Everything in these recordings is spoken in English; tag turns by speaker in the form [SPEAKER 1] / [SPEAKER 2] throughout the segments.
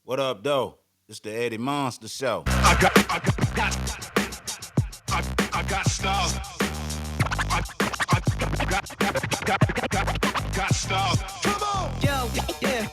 [SPEAKER 1] What up, though? It's the Eddie Monster Show.
[SPEAKER 2] I got style. Got style. Come on. Yo, yeah.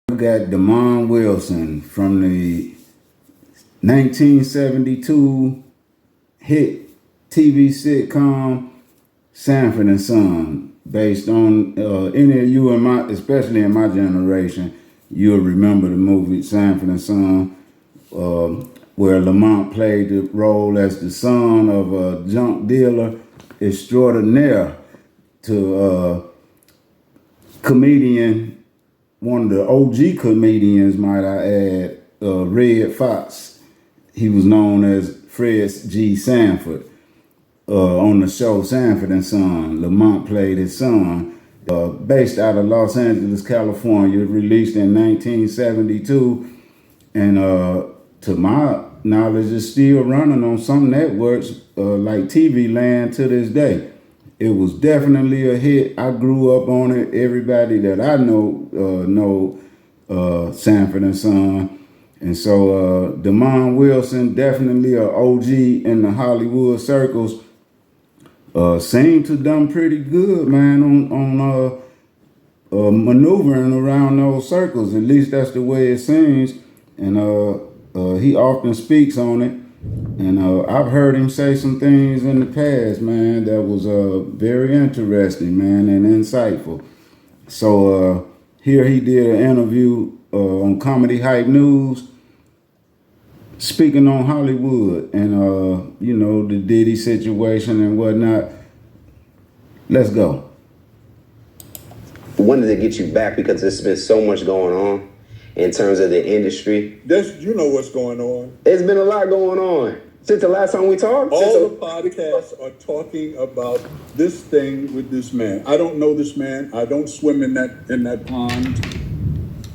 [SPEAKER 3] We got Damon Wilson from the 1972 hit TV sitcom Sanford and Son. Based on any of you especially in my generation, you'll remember the movie Sanford and Son, where Lamont played the role as the son of a junk dealer extraordinaire to comedian, one of the OG comedians, might I add, Red Fox. He was known as Fred G. Sanford. On the show Sanford and Son, Lamont played his son. Based out of Los Angeles, California, released in 1972, and to my knowledge, is still running on some networks like TV Land to this day. It was definitely a hit. I grew up on it. Everybody that I know Sanford and Son. And so Damon Wilson, definitely a OG in the Hollywood circles, seemed to done pretty good, man, on maneuvering around those circles. At least that's the way it seems. And he often speaks on it. And I've heard him say some things in the past, man, that was very interesting, man, and insightful. So here he did an interview on Comedy Hype News, speaking on Hollywood and, the Diddy situation and whatnot. Let's go.
[SPEAKER 4] Wanted to get you back because there's been so much going on in terms of the industry.
[SPEAKER 5] You know what's going on.
[SPEAKER 4] There's been a lot going on since the last time we talked.
[SPEAKER 5] All the podcasts are talking about this thing with this man. I don't know this man. I don't swim in that pond.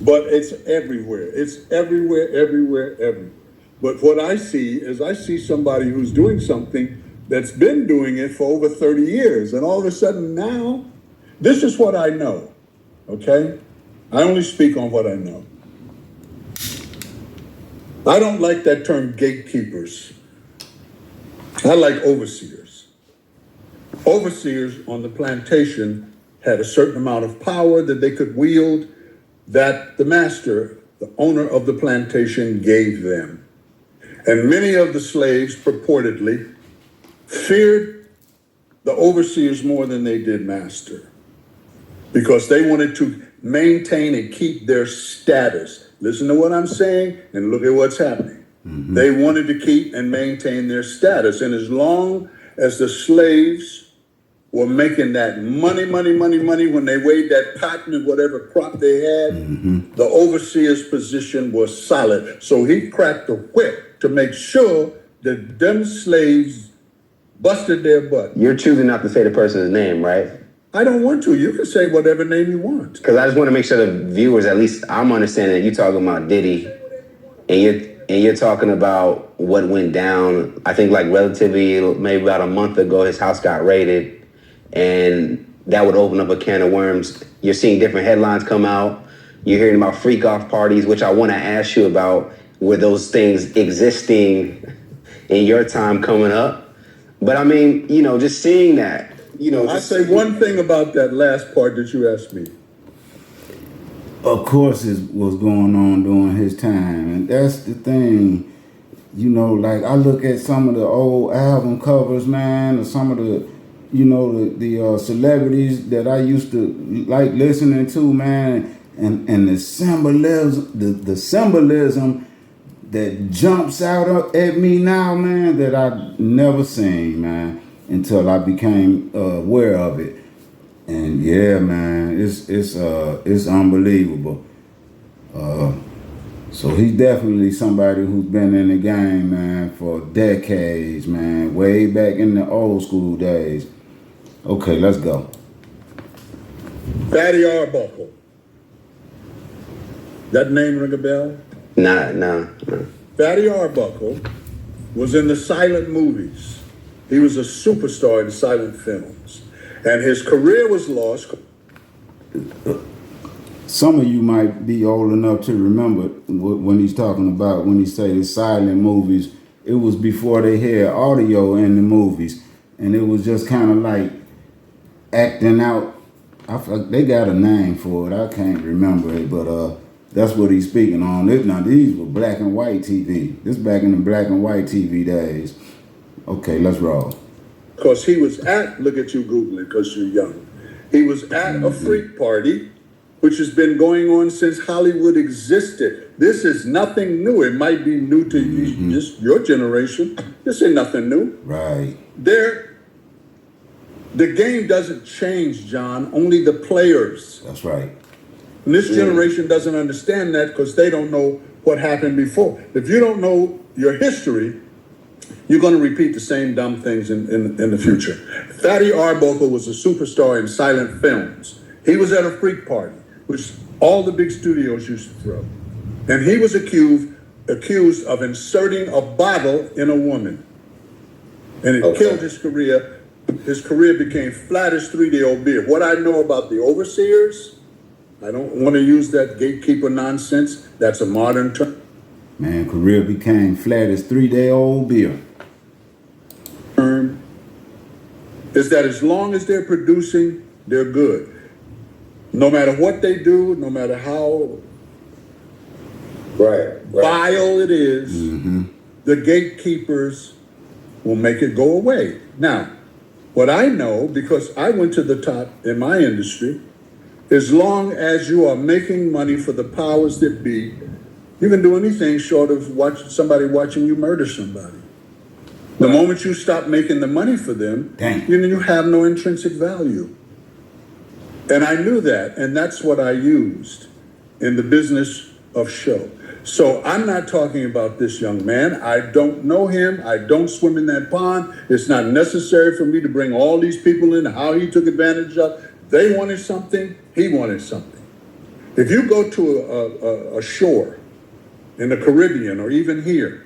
[SPEAKER 5] But it's everywhere. It's everywhere. But what I see is somebody who's doing something that's been doing it for over 30 years. And all of a sudden now, this is what I know, okay? I only speak on what I know. I don't like that term gatekeepers. I like overseers. Overseers on the plantation had a certain amount of power that they could wield that the master, the owner of the plantation, gave them. And many of the slaves purportedly feared the overseers more than they did master, because they wanted to maintain and keep their status. Listen to what I'm saying and look at what's happening. Mm-hmm. They wanted to keep and maintain their status. And as long as the slaves were making that money when they weighed that cotton and whatever crop they had, mm-hmm. the overseer's position was solid. So he cracked the whip to make sure that them slaves busted their butt.
[SPEAKER 4] You're choosing not to say the person's name, right?
[SPEAKER 5] I don't want to. You can say whatever name you want.
[SPEAKER 4] Because I just want to make sure the viewers, at least I'm understanding that you're talking about Diddy, and you're talking about what went down. I think like relatively, maybe about a month ago, his house got raided, and that would open up a can of worms. You're seeing different headlines come out. You're hearing about freak off parties, which I want to ask you about. Were those things existing in your time coming up? But I mean, just seeing that.
[SPEAKER 5] I say one thing about that last part that you asked me.
[SPEAKER 3] Of course, it was going on during his time, and that's the thing. Like I look at some of the old album covers, man, or some of the, the celebrities that I used to like listening to, man, and the symbolism that jumps out at me now, man, that I've never seen, man, until I became aware of it. And yeah, man, it's unbelievable. So he's definitely somebody who's been in the game, man, for decades, man, way back in the old school days. Okay, let's go.
[SPEAKER 5] Fatty Arbuckle. That name ring a bell?
[SPEAKER 4] No.
[SPEAKER 5] Fatty Arbuckle was in the silent movies. He was a superstar in silent films. And his career was lost.
[SPEAKER 3] Some of you might be old enough to remember when he's talking about, when he say the silent movies, it was before they had audio in the movies. And it was just kind of like acting out. They got a name for it. I can't remember it, but that's what he's speaking on. Now, these were black and white TV. This back in the black and white TV days. Okay, let's roll.
[SPEAKER 5] Because he was at, look at you Googling because you're young. He was at a freak party, which has been going on since Hollywood existed. This is nothing new. It might be new to just your generation. This ain't nothing new.
[SPEAKER 3] Right.
[SPEAKER 5] The game doesn't change, John, only the players.
[SPEAKER 3] That's right.
[SPEAKER 5] And this generation doesn't understand that because they don't know what happened before. If you don't know your history, you're going to repeat the same dumb things in the future. Fatty Arbuckle was a superstar in silent films. He was at a freak party, which all the big studios used to throw. And he was accused of inserting a bottle in a woman. And it killed his career. His career became flat as 3-day-old beer. What I know about the overseers, I don't want to use that gatekeeper nonsense. That's a modern term.
[SPEAKER 3] Man, career became flat as 3-day-old beer.
[SPEAKER 5] Is that as long as they're producing, they're good. No matter what they do, no matter how vile it is, the gatekeepers will make it go away. Now, what I know, because I went to the top in my industry, as long as you are making money for the powers that be, you can do anything short of somebody watching you murder somebody. The moment you stop making the money for them, you have no intrinsic value. And I knew that, and that's what I used in the business of show. So I'm not talking about this young man. I don't know him. I don't swim in that pond. It's not necessary for me to bring all these people in, how he took advantage of. They wanted something. He wanted something. If you go to a shore in the Caribbean or even here,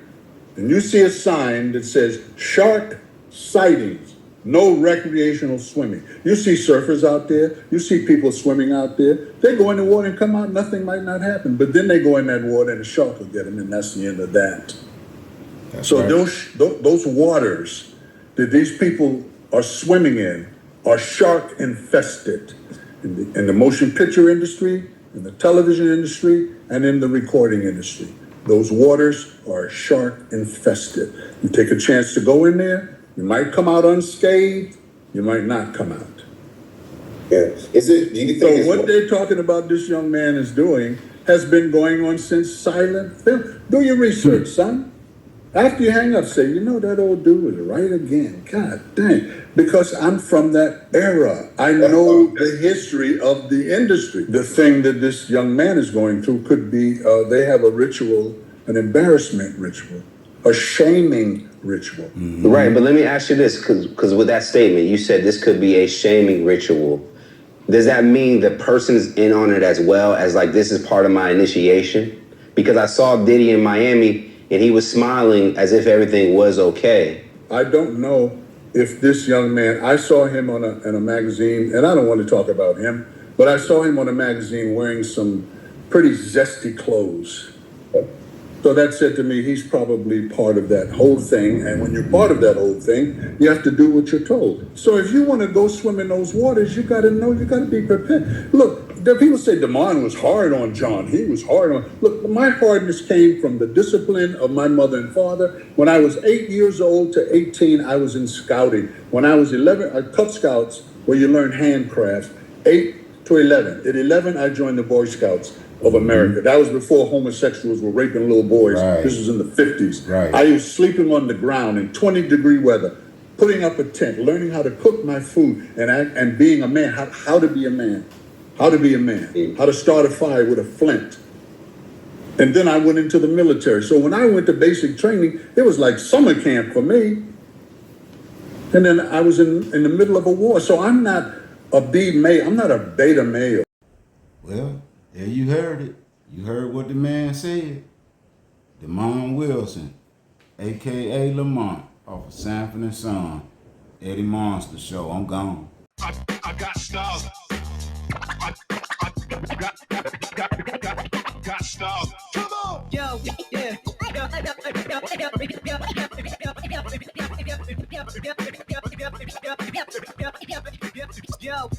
[SPEAKER 5] and you see a sign that says shark sightings, no recreational swimming. You see surfers out there. You see people swimming out there. They go in the water and come out, nothing might not happen. But then they go in that water and the shark will get them, and that's the end of that. That's so right. Those waters that these people are swimming in are shark infested. In the motion picture industry, in the television industry, and in the recording industry. Those waters are shark infested. You take a chance to go in there, you might come out unscathed, you might not come out.
[SPEAKER 4] Yeah. Do you think
[SPEAKER 5] so what they're talking about this young man is doing has been going on since silent film. Do your research, son. After you hang up, say, that old dude was right again. God dang. Because I'm from that era. I know the history of the industry. The thing that this young man is going through could be, they have a ritual, an embarrassment ritual, a shaming ritual.
[SPEAKER 4] Mm-hmm. Right, but let me ask you this, because with that statement, you said this could be a shaming ritual. Does that mean the person's in on it as well as like, this is part of my initiation? Because I saw Diddy in Miami, and he was smiling as if everything was okay.
[SPEAKER 5] I don't know if this young man, I saw him in a magazine, and I don't want to talk about him, but I saw him on a magazine wearing some pretty zesty clothes. So that said to me, he's probably part of that whole thing. And when you're part of that whole thing, you have to do what you're told. So if you want to go swim in those waters, you got to know, you got to be prepared. Look, people say DeMond was hard on John. He was hard on. Look, my hardness came from the discipline of my mother and father. When I was 8 years old to 18, I was in scouting. When I was 11, Cub Scouts, where you learn handcrafts, 8 to 11. At 11, I joined the Boy Scouts of America. That was before homosexuals were raping little boys. Right. This was in the 50s. Right. I was sleeping on the ground in 20-degree weather, putting up a tent, learning how to cook my food, and being a man, how to be a man. How to be a man, how to start a fire with a flint. And then I went into the military. So when I went to basic training, it was like summer camp for me. And then I was in the middle of a war. So I'm not a B male, I'm not a beta male.
[SPEAKER 3] Well, there you heard it. You heard what the man said. DeMond Wilson, a.k.a. Lamont, off of Sanford and Son. Eddie Monster Show. I'm gone.
[SPEAKER 2] I got stars. Got stars. Come on.
[SPEAKER 6] Yo, yeah. Yo,